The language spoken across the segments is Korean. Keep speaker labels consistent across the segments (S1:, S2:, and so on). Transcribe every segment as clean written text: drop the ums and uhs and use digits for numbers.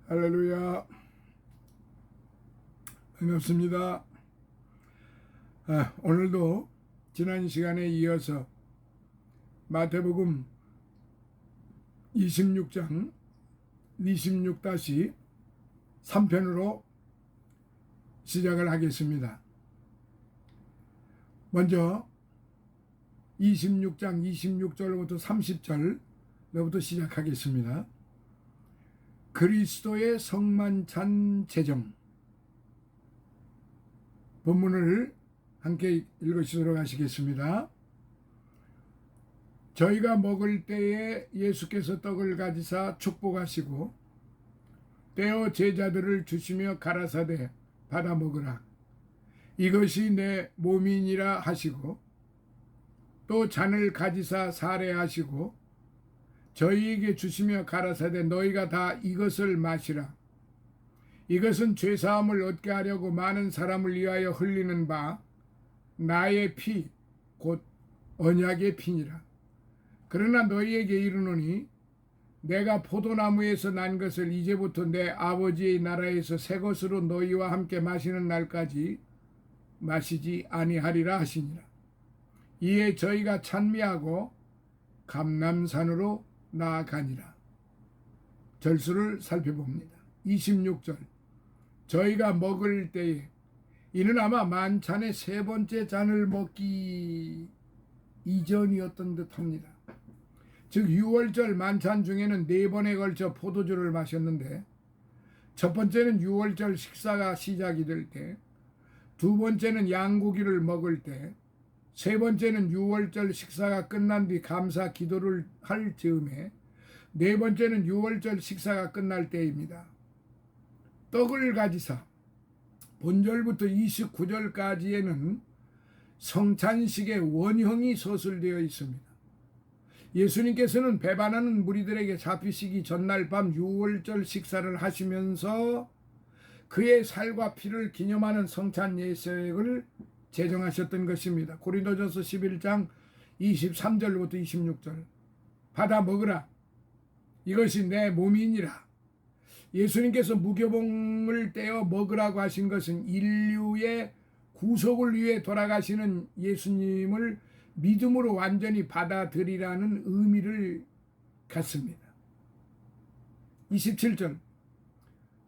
S1: 할렐루야. 반갑습니다. 오늘도 지난 시간에 이어서 마태복음 26장 26-3편으로 시작을 하겠습니다. 먼저 26장 26절부터 30절로부터 시작하겠습니다. 그리스도의 성만찬 제정. 본문을 함께 읽으시도록 하시겠습니다. 저희가 먹을 때에 예수께서 떡을 가지사 축복하시고 떼어 제자들을 주시며 가라사대 받아 먹으라. 이것이 내 몸이니라 하시고 또 잔을 가지사 사례하시고 저희에게 주시며 가라사대 너희가 다 이것을 마시라. 이것은 죄사함을 얻게 하려고 많은 사람을 위하여 흘리는 바 나의 피 곧 언약의 피니라. 그러나 너희에게 이르노니 내가 포도나무에서 난 것을 이제부터 내 아버지의 나라에서 새 것으로 너희와 함께 마시는 날까지 마시지 아니하리라 하시니라. 이에 저희가 찬미하고 감람산으로 나아가니라. 절수를 살펴봅니다. 26절. 저희가 먹을 때에 이는 아마 만찬의 세 번째 잔을 먹기 이전이었던 듯합니다. 즉 6월절 만찬 중에는 4번에 걸쳐 포도주를 마셨는데 첫 번째는 6월절 식사가 시작이 될 때, 두 번째는 양고기를 먹을 때, 세 번째는 6월절 식사가 끝난 뒤 감사 기도를 할 즈음에, 네 번째는 6월절 식사가 끝날 때입니다. 떡을 가지사 본절부터 29절까지에는 성찬식의 원형이 서술되어 있습니다. 예수님께서는 배반하는 무리들에게 잡히시기 전날 밤 6월절 식사를 하시면서 그의 살과 피를 기념하는 성찬 예식을 제정하셨던 것입니다. 고린도전서 11장 23절부터 26절. 받아 먹으라. 이것이 내 몸이니라. 예수님께서 무교봉을 떼어 먹으라고 하신 것은 인류의 구속을 위해 돌아가시는 예수님을 믿음으로 완전히 받아들이라는 의미를 갖습니다. 27절.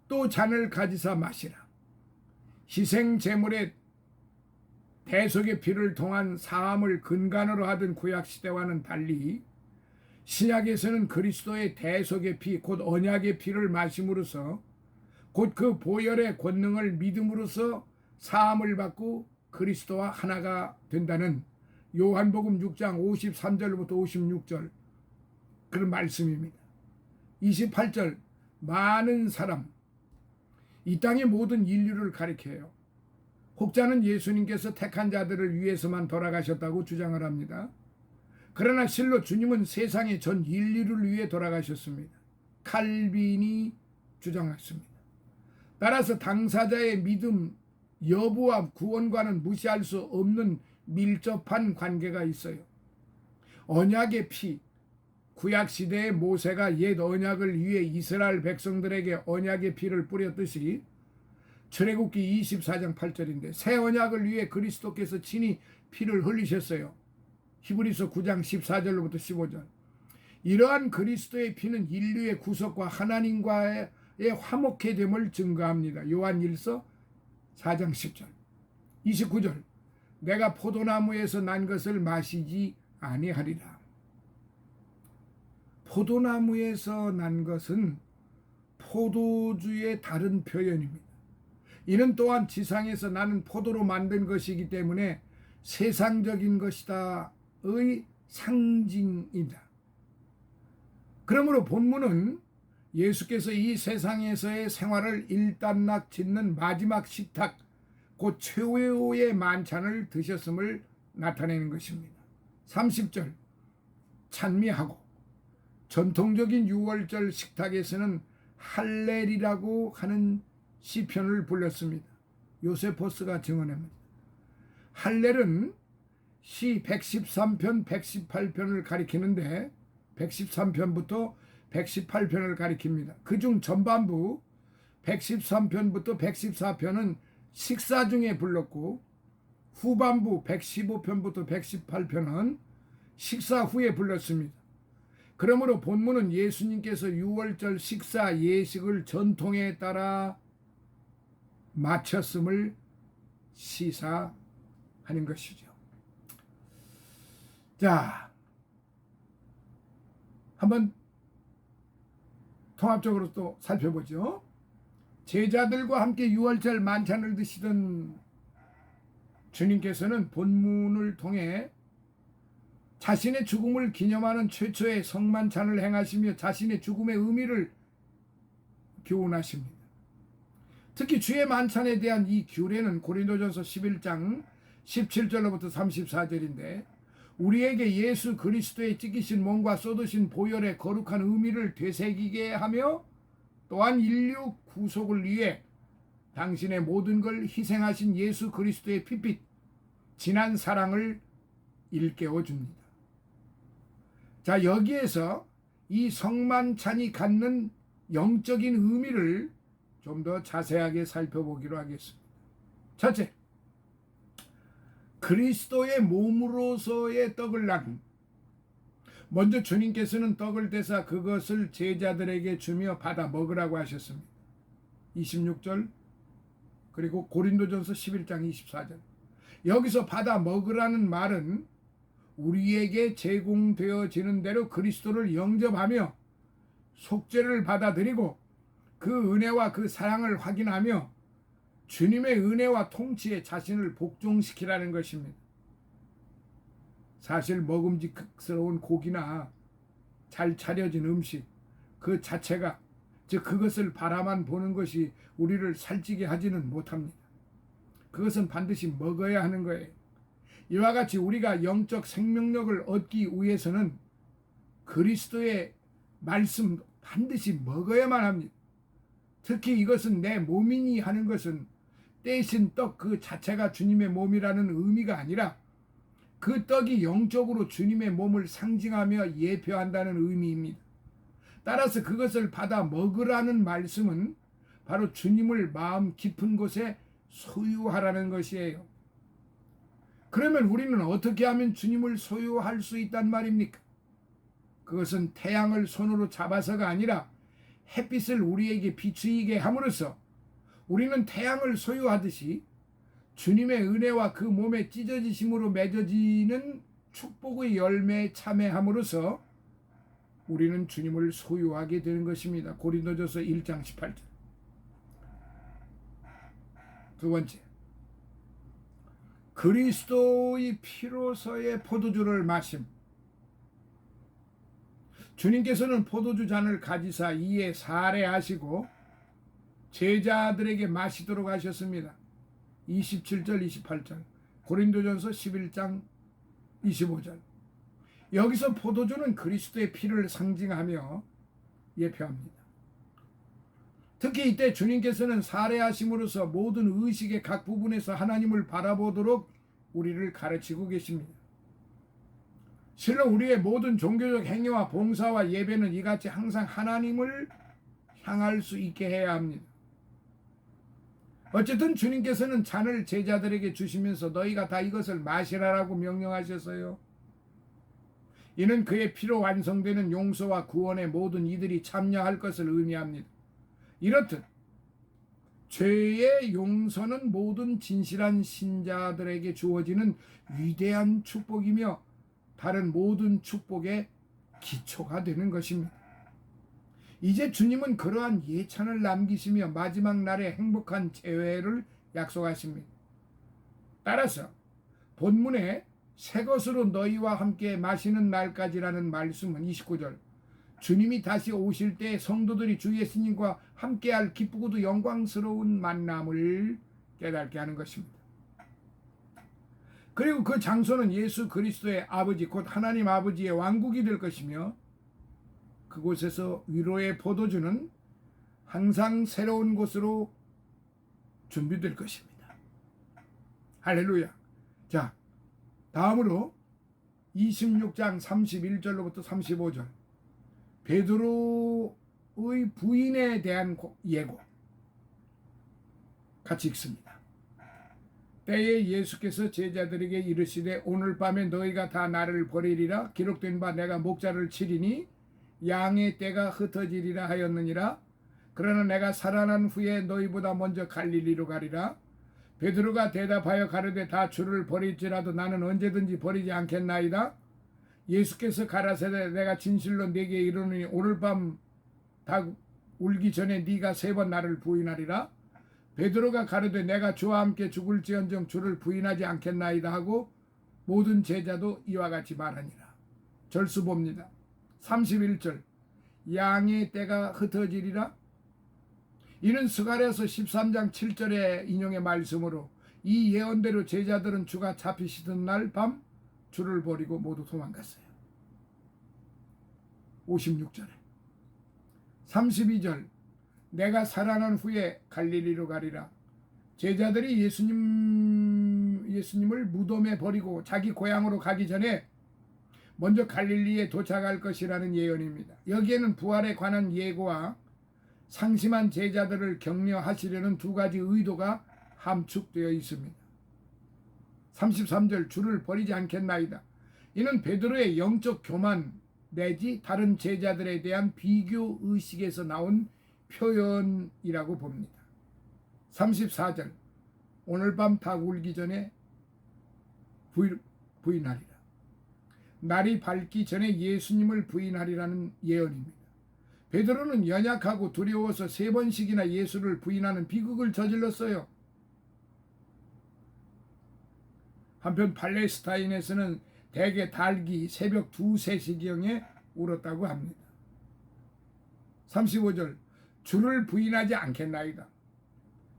S1: 또 잔을 가지사 마시라. 희생 제물의 대속의 피를 통한 사함을 근간으로 하던 구약시대와는 달리 신약에서는 그리스도의 대속의 피, 곧 언약의 피를 마심으로써 곧 그 보혈의 권능을 믿음으로써 사함을 받고 그리스도와 하나가 된다는 요한복음 6장 53절부터 56절 그런 말씀입니다. 28절. 많은 사람. 이 땅의 모든 인류를 가리켜요. 혹자는 예수님께서 택한 자들을 위해서만 돌아가셨다고 주장을 합니다. 그러나 실로 주님은 세상의 전 인류를 위해 돌아가셨습니다. 칼빈이 주장했습니다. 따라서 당사자의 믿음 여부와 구원과는 무시할 수 없는 밀접한 관계가 있어요. 언약의 피, 구약시대의 모세가 옛 언약을 위해 이스라엘 백성들에게 언약의 피를 뿌렸듯이 출애굽기 24장 8절인데 새 언약을 위해 그리스도께서 친히 피를 흘리셨어요. 히브리서 9장 14절로부터 15절. 이러한 그리스도의 피는 인류의 구속과 하나님과의 화목해됨을 증거합니다. 요한 1서 4장 10절. 29절. 내가 포도나무에서 난 것을 마시지 아니하리라. 포도나무에서 난 것은 포도주의 다른 표현입니다. 이는 또한 지상에서 나는 포도로 만든 것이기 때문에 세상적인 것이다의 상징이다. 그러므로 본문은 예수께서 이 세상에서의 생활을 일단락 짓는 마지막 식탁, 곧 최후의 만찬을 드셨음을 나타내는 것입니다. 30절. 찬미하고 전통적인 6월절 식탁에서는 할렐이라고 하는 시편을 불렀습니다. 요세포스가 증언합니다. 할렐은 시 113편, 118편을 가리키는데 113편부터 118편을 가리킵니다. 그중 전반부 113편부터 114편은 식사 중에 불렀고 후반부 115편부터 118편은 식사 후에 불렀습니다. 그러므로 본문은 예수님께서 유월절 식사 예식을 전통에 따라 마쳤음을 시사하는 것이죠. 자, 한번 통합적으로 또 살펴보죠. 제자들과 함께 유월절 만찬을 드시던 주님께서는 본문을 통해 자신의 죽음을 기념하는 최초의 성만찬을 행하시며 자신의 죽음의 의미를 교훈하십니다. 특히 주의 만찬에 대한 이 규례는 고린도전서 11장 17절로부터 34절인데 우리에게 예수 그리스도의 찢기신 몸과 쏟으신 보혈의 거룩한 의미를 되새기게 하며 또한 인류 구속을 위해 당신의 모든 걸 희생하신 예수 그리스도의 피빛 진한 사랑을 일깨워 줍니다. 자, 여기에서 이 성만찬이 갖는 영적인 의미를 좀 더 자세하게 살펴보기로 하겠습니다. 첫째, 그리스도의 몸으로서의 떡을 나눔. 먼저 주님께서는 떡을 떼사 그것을 제자들에게 주며 받아 먹으라고 하셨습니다. 26절 그리고 고린도전서 11장 24절. 여기서 받아 먹으라는 말은 우리에게 제공되어지는 대로 그리스도를 영접하며 속죄를 받아들이고 그 은혜와 그 사랑을 확인하며 주님의 은혜와 통치에 자신을 복종시키라는 것입니다. 사실 먹음직스러운 고기나 잘 차려진 음식 그 자체가 즉 그것을 바라만 보는 것이 우리를 살찌게 하지는 못합니다. 그것은 반드시 먹어야 하는 거예요. 이와 같이 우리가 영적 생명력을 얻기 위해서는 그리스도의 말씀 반드시 먹어야만 합니다. 특히 이것은 내 몸이니 하는 것은 떼신 떡 그 자체가 주님의 몸이라는 의미가 아니라 그 떡이 영적으로 주님의 몸을 상징하며 예표한다는 의미입니다. 따라서 그것을 받아 먹으라는 말씀은 바로 주님을 마음 깊은 곳에 소유하라는 것이에요. 그러면 우리는 어떻게 하면 주님을 소유할 수 있단 말입니까? 그것은 태양을 손으로 잡아서가 아니라 햇빛을 우리에게 비추이게 함으로써 우리는 태양을 소유하듯이 주님의 은혜와 그 몸의 찢어지심으로 맺어지는 축복의 열매에 참여함으로써 우리는 주님을 소유하게 되는 것입니다. 고린도전서 1장 18절. 두 번째, 그리스도의 피로서의 포도주를 마심. 주님께서는 포도주 잔을 가지사 이에 사례하시고 제자들에게 마시도록 하셨습니다. 27절 28절 고린도전서 11장 25절. 여기서 포도주는 그리스도의 피를 상징하며 예표합니다. 특히 이때 주님께서는 사례하심으로써 모든 의식의 각 부분에서 하나님을 바라보도록 우리를 가르치고 계십니다. 실로 우리의 모든 종교적 행위와 봉사와 예배는 이같이 항상 하나님을 향할 수 있게 해야 합니다. 어쨌든 주님께서는 잔을 제자들에게 주시면서 너희가 다 이것을 마시라라고 명령하셨어요. 이는 그의 피로 완성되는 용서와 구원의 모든 이들이 참여할 것을 의미합니다. 이렇듯 죄의 용서는 모든 진실한 신자들에게 주어지는 위대한 축복이며 다른 모든 축복의 기초가 되는 것입니다. 이제 주님은 그러한 예찬을 남기시며 마지막 날의 행복한 재회를 약속하십니다. 따라서 본문에 새 것으로 너희와 함께 마시는 날까지라는 말씀은 29절 주님이 다시 오실 때 성도들이 주 예수님과 함께할 기쁘고도 영광스러운 만남을 깨닫게 하는 것입니다. 그리고 그 장소는 예수 그리스도의 아버지 곧 하나님 아버지의 왕국이 될 것이며 그곳에서 위로의 포도주는 항상 새로운 곳으로 준비될 것입니다. 할렐루야. 자, 다음으로 26장 31절로부터 35절 베드로의 부인에 대한 예고. 같이 읽습니다. 때에 예수께서 제자들에게 이르시되 오늘 밤에 너희가 다 나를 버리리라. 기록된 바 내가 목자를 치리니 양의 떼가 흩어지리라 하였느니라. 그러나 내가 살아난 후에 너희보다 먼저 갈릴리로 가리라. 베드로가 대답하여 가르되 다 주를 버릴지라도 나는 언제든지 버리지 않겠나이다. 예수께서 가라사대 내가 진실로 네게 이르노니 오늘 밤 닭 울기 전에 네가 3번 나를 부인하리라. 베드로가 가르되 내가 주와 함께 죽을지언정 주를 부인하지 않겠나이다 하고 모든 제자도 이와 같이 말하니라. 절수 봅니다. 31절 양의 떼가 흩어지리라. 이는 스가랴서 13장 7절의 인용의 말씀으로 이 예언대로 제자들은 주가 잡히시던 날 밤 주를 버리고 모두 도망갔어요. 56절에 32절 내가 살아난 후에 갈릴리로 가리라. 제자들이 예수님을 무덤에 버리고 자기 고향으로 가기 전에 먼저 갈릴리에 도착할 것이라는 예언입니다. 여기에는 부활에 관한 예고와 상심한 제자들을 격려하시려는 두 가지 의도가 함축되어 있습니다. 33절 주를 버리지 않겠나이다. 이는 베드로의 영적 교만 내지 다른 제자들에 대한 비교 의식에서 나온 표현이라고 봅니다. 34절 오늘 밤 닭 울기 전에 부인하리라. 날이 밝기 전에 예수님을 부인하리라는 예언입니다. 베드로는 연약하고 두려워서 3번씩이나 예수를 부인하는 비극을 저질렀어요. 한편 팔레스타인에서는 대개 닭이 새벽 2, 3시경에 울었다고 합니다. 35절 주를 부인하지 않겠나이다.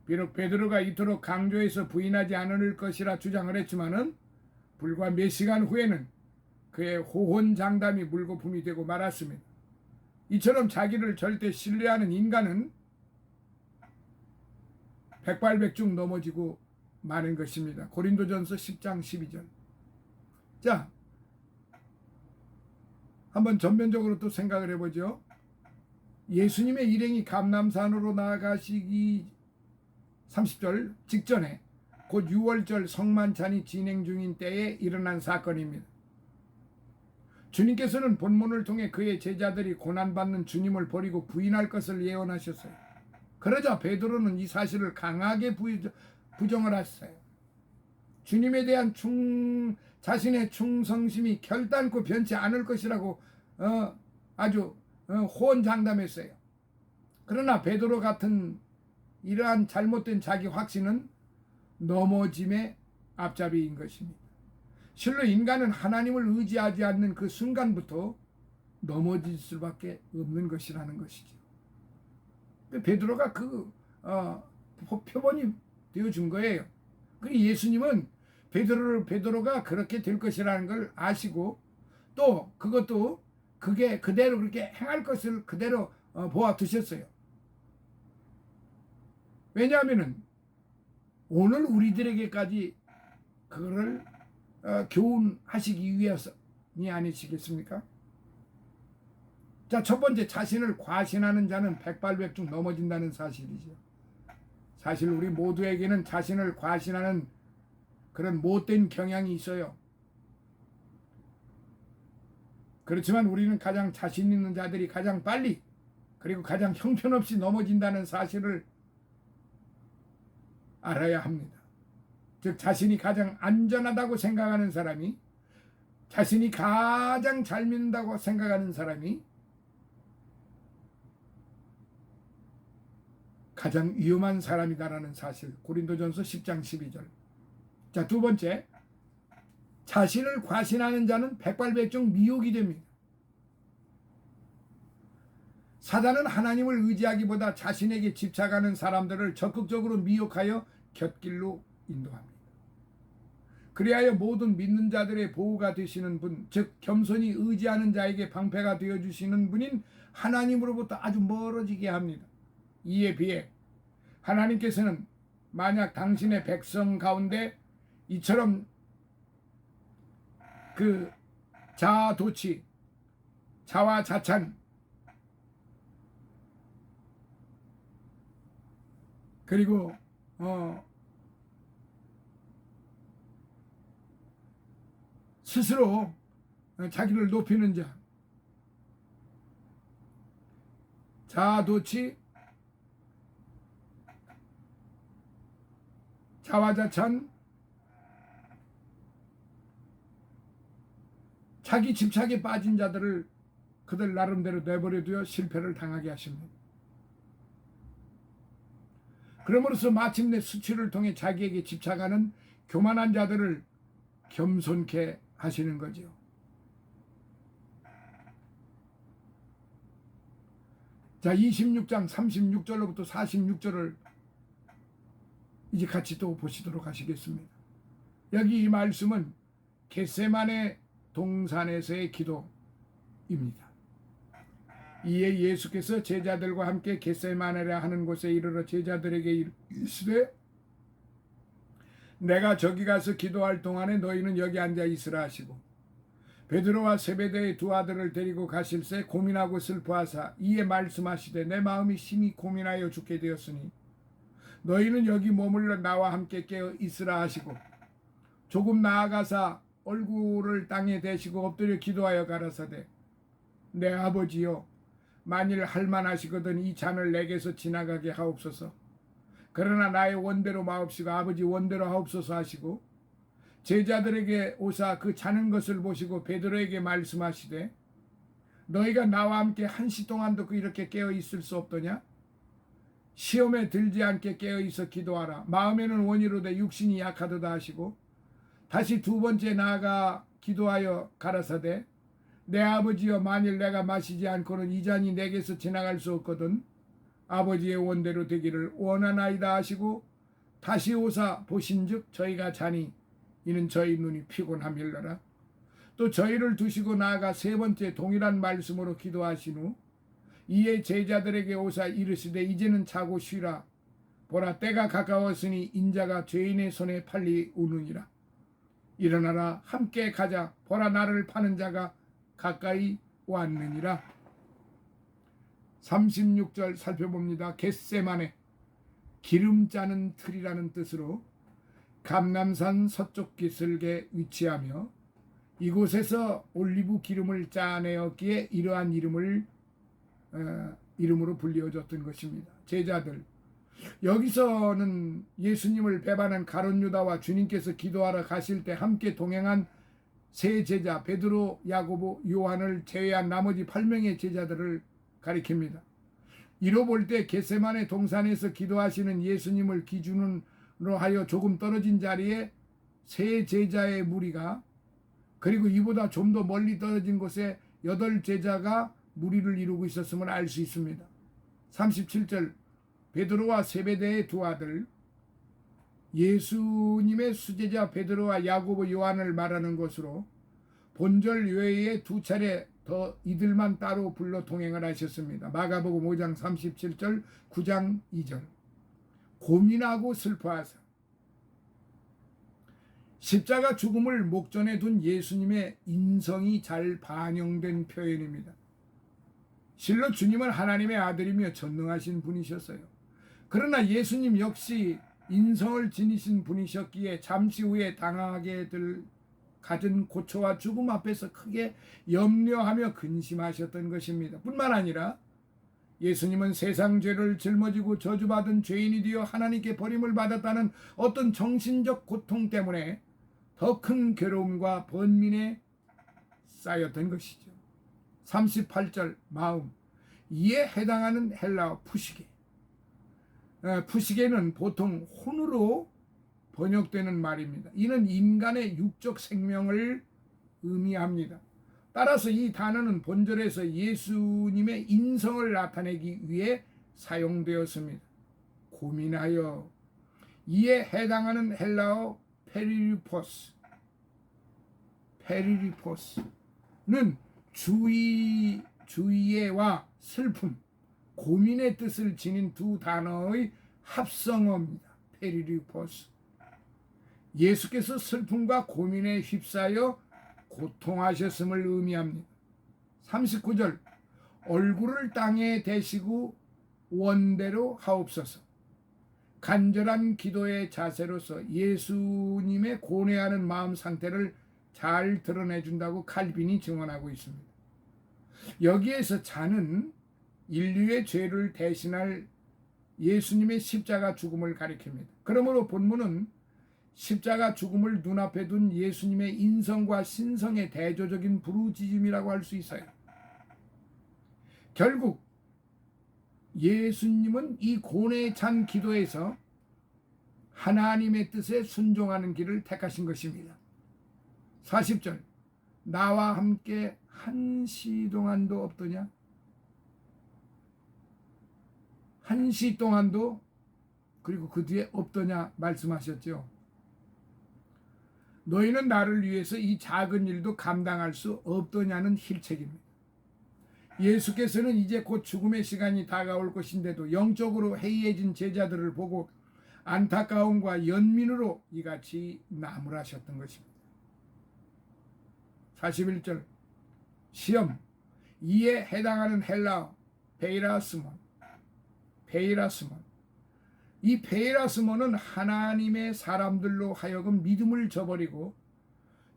S1: 비록 베드로가 이토록 강조해서 부인하지 않을 것이라 주장을 했지만은 불과 몇 시간 후에는 그의 호혼장담이 물거품이 되고 말았습니다. 이처럼 자기를 절대 신뢰하는 인간은 백발백중 넘어지고 마는 것입니다. 고린도전서 10장 12절. 자, 한번 전면적으로 또 생각을 해보죠. 예수님의 일행이 감람산으로 나아가시기 30절 직전에 곧 6월절 성만찬이 진행 중인 때에 일어난 사건입니다. 주님께서는 본문을 통해 그의 제자들이 고난받는 주님을 버리고 부인할 것을 예언하셨어요. 그러자 베드로는 이 사실을 강하게 부정을 했어요. 주님에 대한 자신의 충성심이 결단코 변치 않을 것이라고 아주 호언장담했어요. 그러나 베드로 같은 이러한 잘못된 자기 확신은 넘어짐의 앞잡이인 것입니다. 실로 인간은 하나님을 의지하지 않는 그 순간부터 넘어질 수밖에 없는 것이라는 것이죠. 베드로가 그 표본이 되어준 거예요. 그리고 예수님은 베드로가 그렇게 될 것이라는 걸 아시고 또 그것도 그게 그대로 그렇게 행할 것을 그대로 보아 두셨어요. 왜냐하면은 오늘 우리들에게까지 그거를 교훈하시기 위해서이 아니시겠습니까? 자, 첫 번째, 자신을 과신하는 자는 백발백중 넘어진다는 사실이죠. 사실 우리 모두에게는 자신을 과신하는 그런 못된 경향이 있어요. 그렇지만 우리는 가장 자신 있는 자들이 가장 빨리 그리고 가장 형편없이 넘어진다는 사실을 알아야 합니다. 즉 자신이 가장 안전하다고 생각하는 사람이, 자신이 가장 잘 믿는다고 생각하는 사람이 가장 위험한 사람이다라는 사실. 고린도전서 10장 12절. 자, 두 번째, 자신을 과신하는 자는 백발백중 미혹이 됩니다. 사단은 하나님을 의지하기보다 자신에게 집착하는 사람들을 적극적으로 미혹하여 곁길로 인도합니다. 그리하여 모든 믿는 자들의 보호가 되시는 분, 즉 겸손히 의지하는 자에게 방패가 되어주시는 분인 하나님으로부터 아주 멀어지게 합니다. 이에 비해 하나님께서는 만약 당신의 백성 가운데 이처럼 그 자아도취, 자화자찬, 그리고 스스로 자기를 높이는 자, 자아도취, 자화자찬, 자기 집착에 빠진 자들을 그들 나름대로 내버려 두어 실패를 당하게 하십니다. 그러므로서 마침내 수치를 통해 자기에게 집착하는 교만한 자들을 겸손케 하시는 거죠. 자, 26장 36절로부터 46절을 이제 같이 또 보시도록 하시겠습니다. 여기 이 말씀은 겟세마네 동산에서의 기도입니다. 이에 예수께서 제자들과 함께 겟세마네라 하는 곳에 이르러 제자들에게 이르시되 내가 저기 가서 기도할 동안에 너희는 여기 앉아 있으라 하시고 베드로와 세베대의 두 아들을 데리고 가실새 고민하고 슬퍼하사 이에 말씀하시되 내 마음이 심히 고민하여 죽게 되었으니 너희는 여기 머물러 나와 함께 깨어 있으라 하시고 조금 나아가사 얼굴을 땅에 대시고 엎드려 기도하여 가라사대 내 아버지여 만일 할만하시거든 이 잔을 내게서 지나가게 하옵소서. 그러나 나의 원대로 마옵시고 아버지 원대로 하옵소서 하시고 제자들에게 오사 그 자는 것을 보시고 베드로에게 말씀하시되 너희가 나와 함께 한시 동안도 이렇게 깨어 있을 수 없더냐? 시험에 들지 않게 깨어 있어 기도하라. 마음에는 원이로되 육신이 약하도다 하시고 다시 두 번째 나아가 기도하여 가라사대 내 아버지여 만일 내가 마시지 않고는 이 잔이 내게서 지나갈 수 없거든 아버지의 원대로 되기를 원하나이다 하시고 다시 오사 보신즉 저희가 자니 이는 저희 눈이 피곤함일러라. 또 저희를 두시고 나아가 세 번째 동일한 말씀으로 기도하신 후 이에 제자들에게 오사 이르시되 이제는 자고 쉬라. 보라 때가 가까웠으니 인자가 죄인의 손에 팔리우느니라. 일어나라 함께 가자. 보라 나를 파는 자가 가까이 왔느니라. 36절 살펴봅니다. 겟세마네 기름 짜는 틀이라는 뜻으로 감람산 서쪽 기슭에 위치하며 이곳에서 올리브 기름을 짜내었기에 이러한 이름으로 불리어졌던 것입니다. 제자들 여기서는 예수님을 배반한 가룟 유다와 주님께서 기도하러 가실 때 함께 동행한 세 제자 베드로, 야고보, 요한을 제외한 나머지 8명의 제자들을 가리킵니다. 이로 볼 때 겟세마네 동산에서 기도하시는 예수님을 기준으로 하여 조금 떨어진 자리에 세 제자의 무리가 그리고 이보다 좀 더 멀리 떨어진 곳에 8 제자가 무리를 이루고 있었음을 알 수 있습니다. 37절 베드로와 세베대의 두 아들 예수님의 수제자 베드로와 야고보 요한을 말하는 것으로 본절 외에 2차례 더 이들만 따로 불러 동행을 하셨습니다. 마가복음 5장 37절 9장 2절 고민하고 슬퍼하사 십자가 죽음을 목전에 둔 예수님의 인성이 잘 반영된 표현입니다. 실로 주님은 하나님의 아들이며 전능하신 분이셨어요. 그러나 예수님 역시 인성을 지니신 분이셨기에 잠시 후에 당하게 될 갖은 고초와 죽음 앞에서 크게 염려하며 근심하셨던 것입니다. 뿐만 아니라 예수님은 세상 죄를 짊어지고 저주받은 죄인이 되어 하나님께 버림을 받았다는 어떤 정신적 고통 때문에 더 큰 괴로움과 번민에 쌓였던 것이죠. 38절 마음 이에 해당하는 헬라어 푸시게 푸시게는 보통 혼으로 번역되는 말입니다. 이는 인간의 육적 생명을 의미합니다. 따라서 이 단어는 본절에서 예수님의 인성을 나타내기 위해 사용되었습니다. 고민하여 이에 해당하는 헬라어 페리리포스는 주의와 슬픔, 고민의 뜻을 지닌 두 단어의 합성어입니다. 페리리포스. 예수께서 슬픔과 고민에 휩싸여 고통하셨음을 의미합니다. 39절 얼굴을 땅에 대시고 원대로 하옵소서. 간절한 기도의 자세로서 예수님의 고뇌하는 마음 상태를 잘 드러내 준다고 칼빈이 증언하고 있습니다. 여기에서 자는 인류의 죄를 대신할 예수님의 십자가 죽음을 가리킵니다. 그러므로 본문은 십자가 죽음을 눈앞에 둔 예수님의 인성과 신성의 대조적인 부르짖음이라고 할 수 있어요. 결국 예수님은 이 고뇌에 찬 기도에서 하나님의 뜻에 순종하는 길을 택하신 것입니다. 40절 나와 함께 한시 동안도 없더냐? 한시 동안도 그리고 그 뒤에 없더냐 말씀하셨죠. 너희는 나를 위해서 이 작은 일도 감당할 수 없더냐는 힐책입니다. 예수께서는 이제 곧 죽음의 시간이 다가올 것인데도 영적으로 해이해진 제자들을 보고 안타까움과 연민으로 이같이 나무라셨던 것입니다. 41절 시험 이에 해당하는 헬라어 베이라스몬 이 베이라스몬은 하나님의 사람들로 하여금 믿음을 저버리고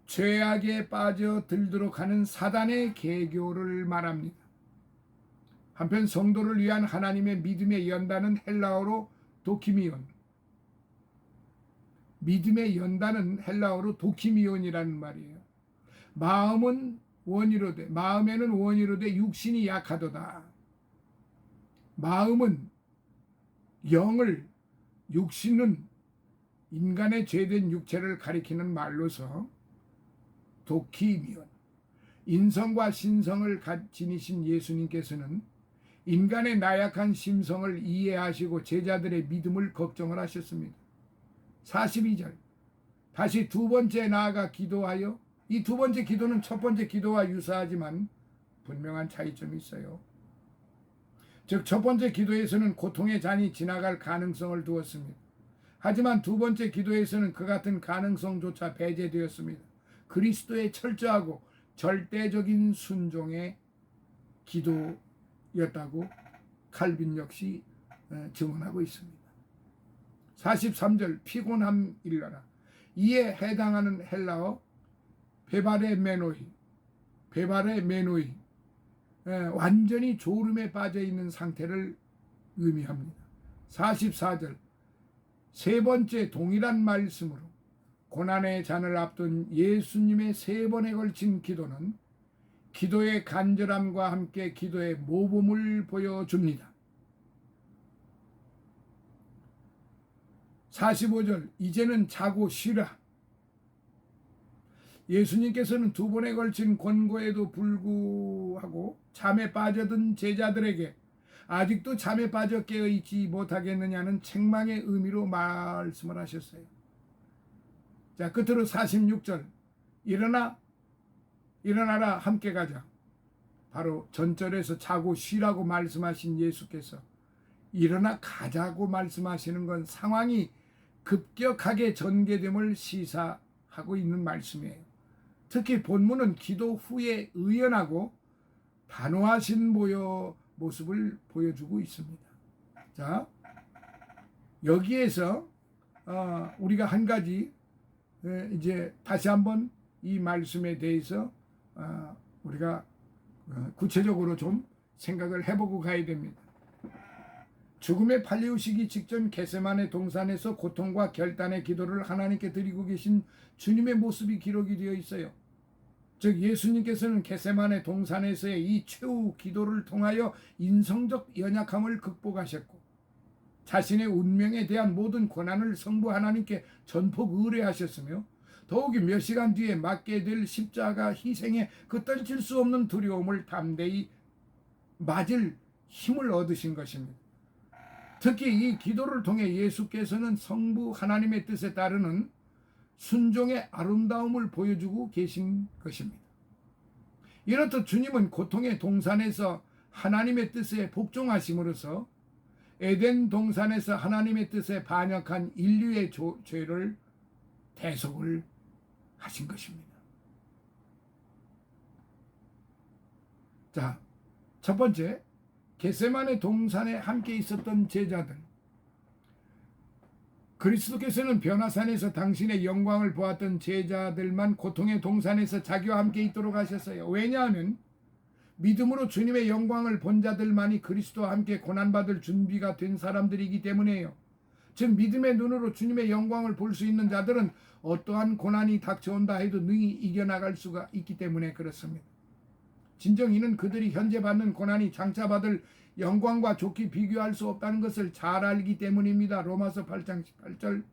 S1: 죄악에 빠져들도록 하는 사단의 계교를 말합니다. 한편 성도를 위한 하나님의 믿음의 연단은 헬라어로 도키미온, 믿음의 연단은 헬라어로 도키미온이라는 말이에요. 마음에는 원이로 돼 육신이 약하도다. 마음은 영을, 육신은 인간의 죄된 육체를 가리키는 말로서 도키미온, 인성과 신성을 지니신 예수님께서는 인간의 나약한 심성을 이해하시고 제자들의 믿음을 걱정을 하셨습니다. 42절 다시 두 번째 나아가 기도하여, 이 두 번째 기도는 첫 번째 기도와 유사하지만 분명한 차이점이 있어요. 즉 첫 번째 기도에서는 고통의 잔이 지나갈 가능성을 두었습니다. 하지만 두 번째 기도에서는 그 같은 가능성조차 배제되었습니다. 그리스도의 철저하고 절대적인 순종의 기도였다고 칼빈 역시 증언하고 있습니다. 43절 피곤함 일러라. 이에 해당하는 헬라어 베바레 메노이 완전히 졸음에 빠져 있는 상태를 의미합니다. 44절 세 번째 동일한 말씀으로 고난의 잔을 앞둔 예수님의 세 번에 걸친 기도는 기도의 간절함과 함께 기도의 모범을 보여줍니다. 45절 이제는 자고 쉬라. 예수님께서는 두 번에 걸친 권고에도 불구하고 잠에 빠져든 제자들에게 아직도 잠에 빠져 깨어있지 못하겠느냐는 책망의 의미로 말씀을 하셨어요. 자, 끝으로 46절 일어나라 함께 가자. 바로 전절에서 자고 쉬라고 말씀하신 예수께서 일어나 가자고 말씀하시는 건 상황이 급격하게 전개됨을 시사하고 있는 말씀이에요. 특히 본문은 기도 후에 의연하고 단호하신 모습을 보여주고 있습니다. 자, 여기에서 우리가 한 가지 이제 다시 한번 이 말씀에 대해서 우리가 구체적으로 좀 생각을 해보고 가야 됩니다. 죽음에 팔리우시기 직전 겟세마네 동산에서 고통과 결단의 기도를 하나님께 드리고 계신 주님의 모습이 기록이 되어 있어요. 즉 예수님께서는 겟세마네 동산에서의 이 최후 기도를 통하여 인성적 연약함을 극복하셨고 자신의 운명에 대한 모든 권한을 성부 하나님께 전폭 의뢰하셨으며 더욱이 몇 시간 뒤에 맞게 될 십자가 희생에 그 떨칠 수 없는 두려움을 담대히 맞을 힘을 얻으신 것입니다. 특히 이 기도를 통해 예수께서는 성부 하나님의 뜻에 따르는 순종의 아름다움을 보여주고 계신 것입니다. 이렇듯 주님은 고통의 동산에서 하나님의 뜻에 복종하심으로써 에덴 동산에서 하나님의 뜻에 반역한 인류의 죄를 대속을 하신 것입니다. 자, 첫 번째 겟세마네 동산에 함께 있었던 제자들, 그리스도께서는 변화산에서 당신의 영광을 보았던 제자들만 고통의 동산에서 자기와 함께 있도록 하셨어요. 왜냐하면 믿음으로 주님의 영광을 본 자들만이 그리스도와 함께 고난받을 준비가 된 사람들이기 때문이에요. 즉 믿음의 눈으로 주님의 영광을 볼 수 있는 자들은 어떠한 고난이 닥쳐온다 해도 능히 이겨나갈 수가 있기 때문에 그렇습니다. 진정 이는 그들이 현재 받는 고난이 장차 받을 영광과 좋게 비교할 수 없다는 것을 잘 알기 때문입니다. 로마서 8장 18절.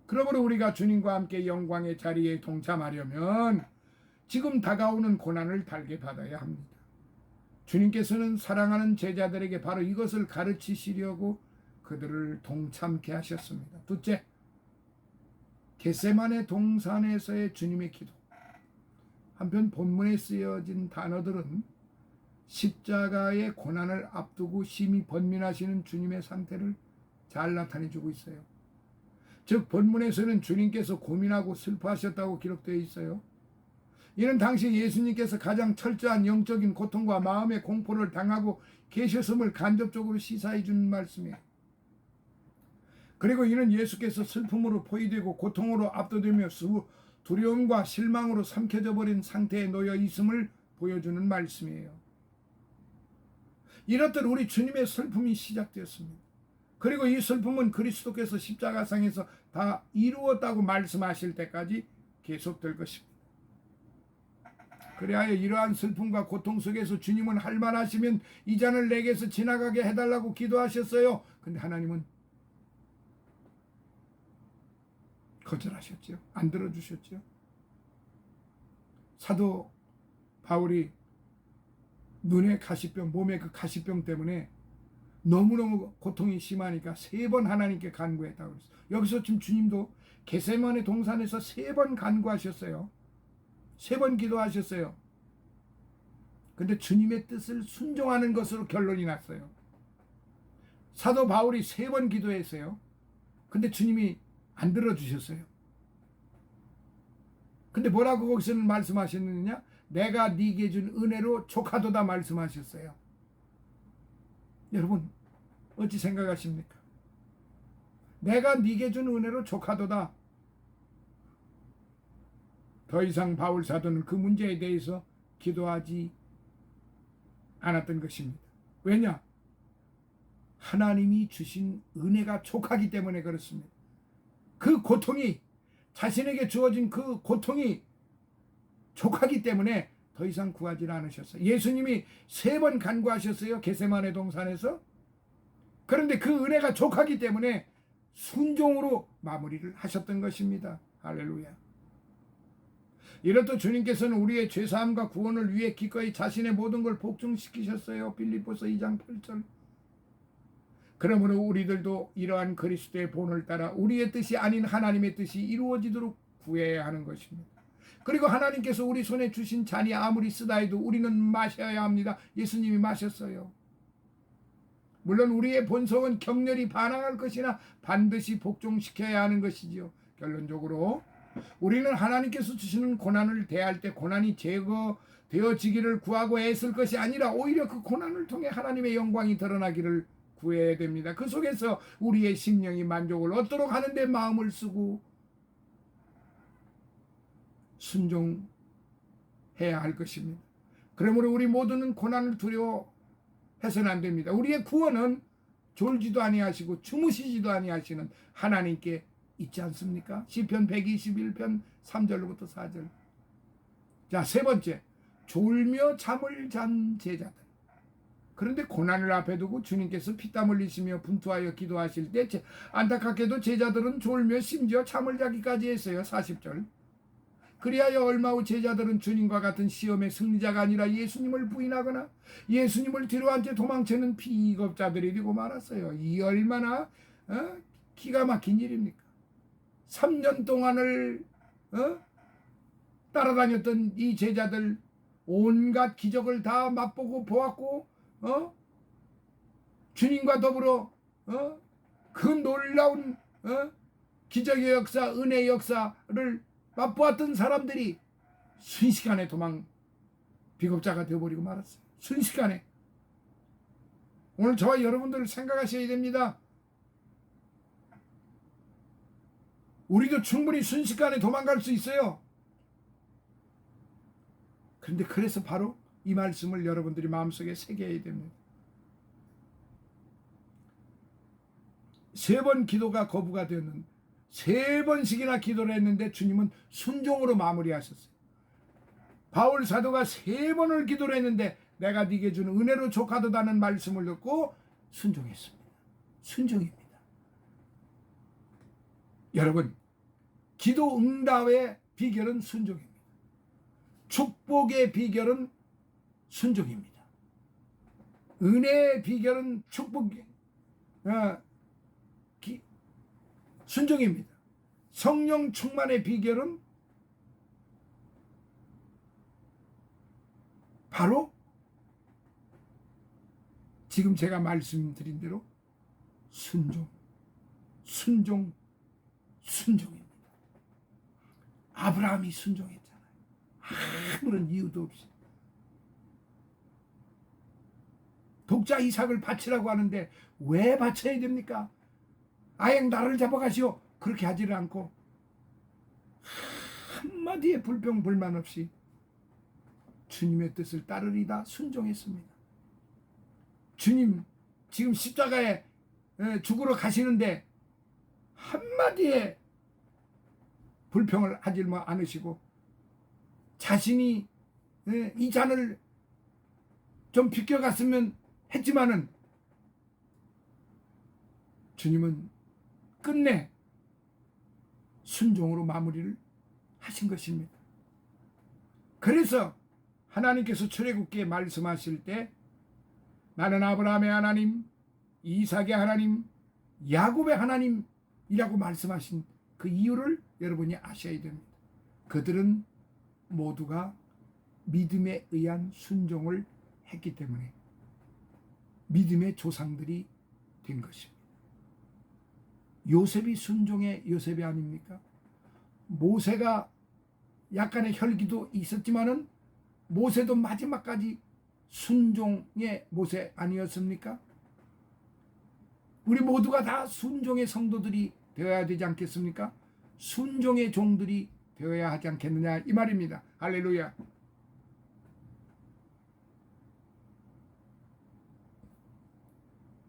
S1: 그러므로 우리가 주님과 함께 영광의 자리에 동참하려면 지금 다가오는 고난을 달게 받아야 합니다. 주님께서는 사랑하는 제자들에게 바로 이것을 가르치시려고 그들을 동참케 하셨습니다. 둘째, 겟세마네 동산에서의 주님의 기도. 한편 본문에 쓰여진 단어들은 십자가의 고난을 앞두고 심히 번민하시는 주님의 상태를 잘 나타내주고 있어요. 즉 본문에서는 주님께서 고민하고 슬퍼하셨다고 기록되어 있어요. 이는 당시 예수님께서 가장 철저한 영적인 고통과 마음의 공포를 당하고 계셨음을 간접적으로 시사해 주는 말씀이에요. 그리고 이는 예수께서 슬픔으로 포위되고 고통으로 압도되며 두려움과 실망으로 삼켜져 버린 상태에 놓여 있음을 보여주는 말씀이에요. 이렇듯 우리 주님의 슬픔이 시작되었습니다. 그리고 이 슬픔은 그리스도께서 십자가상에서 다 이루었다고 말씀하실 때까지 계속될 것입니다. 그리하여 이러한 슬픔과 고통 속에서 주님은 할 만하시면 이 잔을 내게서 지나가게 해달라고 기도하셨어요. 근데 하나님은 거절하셨죠. 안 들어주셨죠. 사도 바울이 눈에 가시병, 몸에 그 가시병 때문에 너무너무 고통이 심하니까 3번 하나님께 간구했다고 그랬어요. 여기서 지금 주님도 겟세마네 동산에서 3번 간구하셨어요. 3번 기도하셨어요. 근데 주님의 뜻을 순종하는 것으로 결론이 났어요. 사도 바울이 3번 기도했어요. 근데 주님이 안 들어주셨어요. 근데 뭐라고 거기서는 말씀하셨느냐? 내가 네게 준 은혜로 족하도다 말씀하셨어요. 여러분 어찌 생각하십니까? 내가 네게 준 은혜로 족하도다. 더 이상 바울 사도는 그 문제에 대해서 기도하지 않았던 것입니다. 왜냐? 하나님이 주신 은혜가 족하기 때문에 그렇습니다. 그 고통이, 자신에게 주어진 그 고통이 족하기 때문에 더 이상 구하지 않으셨어요. 예수님이 3번 간구하셨어요. 겟세마네 동산에서. 그런데 그 은혜가 족하기 때문에 순종으로 마무리를 하셨던 것입니다. 할렐루야. 이렇듯 주님께서는 우리의 죄사함과 구원을 위해 기꺼이 자신의 모든 걸 복종시키셨어요. 빌립보서 2장 8절. 그러므로 우리들도 이러한 그리스도의 본을 따라 우리의 뜻이 아닌 하나님의 뜻이 이루어지도록 구해야 하는 것입니다. 그리고 하나님께서 우리 손에 주신 잔이 아무리 쓰다 해도 우리는 마셔야 합니다. 예수님이 마셨어요. 물론 우리의 본성은 격렬히 반항할 것이나 반드시 복종시켜야 하는 것이지요. 결론적으로 우리는 하나님께서 주시는 고난을 대할 때 고난이 제거되어지기를 구하고 애쓸 것이 아니라 오히려 그 고난을 통해 하나님의 영광이 드러나기를 구해야 됩니다. 그 속에서 우리의 심령이 만족을 얻도록 하는데 마음을 쓰고 순종해야 할 것입니다. 그러므로 우리 모두는 고난을 두려워해서는 안 됩니다. 우리의 구원은 졸지도 아니하시고 주무시지도 아니하시는 하나님께 있지 않습니까? 시편 121편 3절로부터 4절. 자, 3번째, 졸며 잠을 잔 제자들. 그런데 고난을 앞에 두고 주님께서 피땀 흘리시며 분투하여 기도하실 때 안타깝게도 제자들은 졸며 심지어 잠을 자기까지 했어요. 40절. 그리하여 얼마 후 제자들은 주님과 같은 시험의 승리자가 아니라 예수님을 부인하거나 예수님을 뒤로한 채 도망치는 비겁자들이 되고 말았어요. 이 얼마나 기가 막힌 일입니까? 3년 동안을 따라다녔던 이 제자들, 온갖 기적을 다 맛보고 보았고 주님과 더불어 그 놀라운 기적의 역사, 은혜의 역사를 맛보았던 사람들이 순식간에 비겁자가 되어버리고 말았어요. 순식간에. 오늘 저와 여러분들 생각하셔야 됩니다. 우리도 충분히 순식간에 도망갈 수 있어요. 그런데 그래서 바로 이 말씀을 여러분들이 마음속에 새겨야 됩니다. 3번 기도가 거부가 되었는데 3번씩이나 기도를 했는데 주님은 순종으로 마무리하셨어요. 바울 사도가 3번을 기도를 했는데 내가 네게 주는 은혜로 족하도다는 말씀을 듣고 순종했습니다. 순종입니다. 여러분, 기도 응답의 비결은 순종입니다. 축복의 비결은 순종입니다. 은혜의 비결은 순종입니다. 성령 충만의 비결은 바로 지금 제가 말씀드린 대로 순종입니다. 아브라함이 순종했잖아요. 아무런 이유도 없이. 독자 이삭을 바치라고 하는데 왜 바쳐야 됩니까? 아예 나를 잡아가시오. 그렇게 하지를 않고 한마디의 불평불만 없이 주님의 뜻을 따르리다 순종했습니다. 주님 지금 십자가에 죽으러 가시는데 한마디의 불평을 하지 않으시고 자신이 이 잔을 좀 비껴갔으면 했지만은 주님은 끝내 순종으로 마무리를 하신 것입니다. 그래서 하나님께서 출애굽기에 말씀하실 때 나는 아브라함의 하나님, 이삭의 하나님, 야곱의 하나님이라고 말씀하신 그 이유를 여러분이 아셔야 됩니다. 그들은 모두가 믿음에 의한 순종을 했기 때문에 믿음의 조상들이 된 것입니다. 요셉이 순종의 요셉이 아닙니까? 모세가 약간의 혈기도 있었지만은 모세도 마지막까지 순종의 모세 아니었습니까? 우리 모두가 다 순종의 성도들이 되어야 되지 않겠습니까? 순종의 종들이 되어야 하지 않겠느냐 이 말입니다. 할렐루야.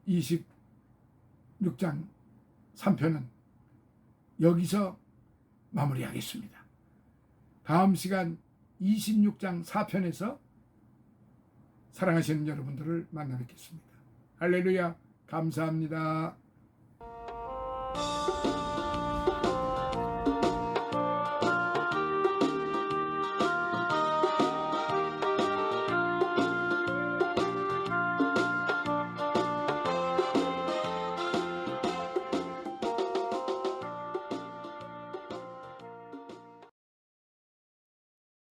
S1: (26장 3편은) 여기서 마무리하겠습니다. 다음 시간 26장 4편에서 사랑하시는 여러분들을 만나 뵙겠습니다. 할렐루야. 감사합니다.